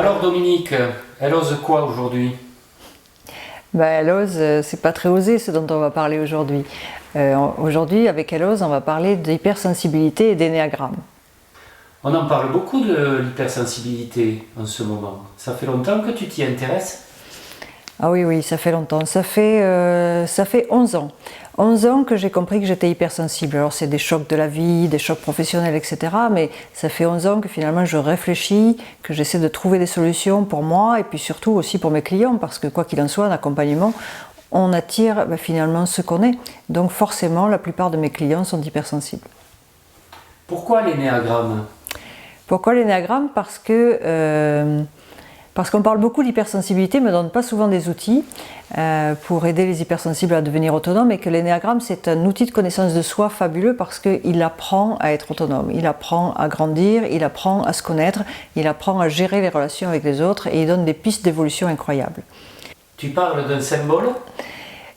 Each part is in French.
Alors Dominique, elle ose quoi aujourd'hui? Elle ose, c'est pas très osé ce dont on va parler aujourd'hui. Aujourd'hui, avec Elle ose, on va parler d'hypersensibilité et d'énéagramme. On en parle beaucoup de l'hypersensibilité en ce moment. Ça fait longtemps que tu t'y intéresses? Ah oui, ça fait longtemps. Ça fait 11 ans. 11 ans que j'ai compris que j'étais hypersensible. Alors c'est des chocs de la vie, des chocs professionnels, etc. Mais ça fait 11 ans que finalement je réfléchis, que j'essaie de trouver des solutions pour moi et puis surtout aussi pour mes clients. Parce que quoi qu'il en soit, en accompagnement, on attire finalement ce qu'on est. Donc forcément, la plupart de mes clients sont hypersensibles. Pourquoi l'énéagramme? Pourquoi l'énéagramme? Parce qu'on parle beaucoup d'hypersensibilité, mais on ne donne pas souvent des outils pour aider les hypersensibles à devenir autonomes, et que l'énéagramme c'est un outil de connaissance de soi fabuleux parce qu'il apprend à être autonome, il apprend à grandir, il apprend à se connaître, il apprend à gérer les relations avec les autres et il donne des pistes d'évolution incroyables. Tu parles d'un symbole?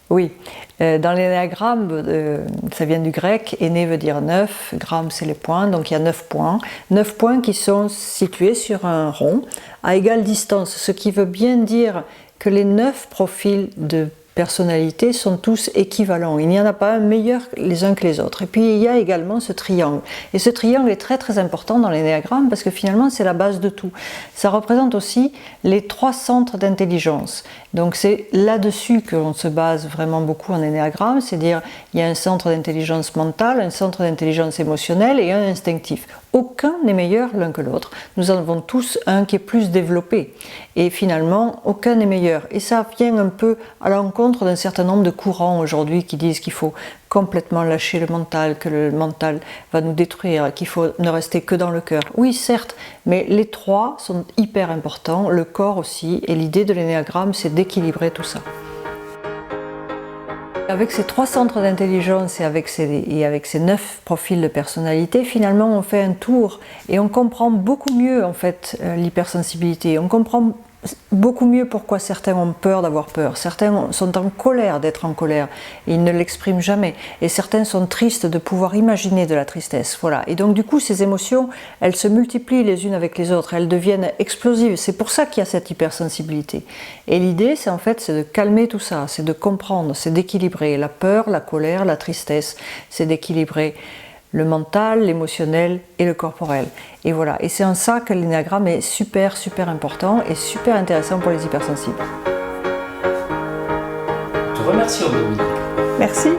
Oui, dans l'énéagramme, ça vient du grec, éné veut dire 9, gramme c'est les points, donc il y a 9 points. 9 points qui sont situés sur un rond à égale distance, ce qui veut bien dire que les 9 profils de personnalité sont tous équivalents. Il n'y en a pas un meilleur les uns que les autres. Et puis il y a également ce triangle. Et ce triangle est très très important dans l'énéagramme parce que finalement c'est la base de tout. Ça représente aussi les 3 centres d'intelligence. Donc c'est là-dessus que l'on se base vraiment beaucoup en énéagramme, c'est-à-dire il y a un centre d'intelligence mentale, un centre d'intelligence émotionnelle et un instinctif. Aucun n'est meilleur l'un que l'autre. Nous en avons tous un qui est plus développé. Et finalement, aucun n'est meilleur. Et ça vient un peu à l'encontre d'un certain nombre de courants aujourd'hui qui disent qu'il faut complètement lâcher le mental, que le mental va nous détruire, qu'il faut ne rester que dans le cœur. Oui, certes, mais les 3 sont hyper importants, le corps aussi, et l'idée de l'énéagramme, c'est d'équilibrer tout ça. Avec ces 3 centres d'intelligence et avec ces 9 profils de personnalité, finalement on fait un tour et on comprend beaucoup mieux en fait l'hypersensibilité. On comprend beaucoup mieux pourquoi certains ont peur d'avoir peur, certains sont en colère d'être en colère, et ils ne l'expriment jamais, et certains sont tristes de pouvoir imaginer de la tristesse. Voilà. Et donc du coup ces émotions, elles se multiplient les unes avec les autres, elles deviennent explosives, c'est pour ça qu'il y a cette hypersensibilité. Et l'idée c'est de calmer tout ça, c'est de comprendre, c'est d'équilibrer la peur, la colère, la tristesse, c'est d'équilibrer le mental, l'émotionnel et le corporel. Et voilà, et c'est en ça que l'énéagramme est super important et super intéressant pour les hypersensibles. Je te remercie Dominique. Merci.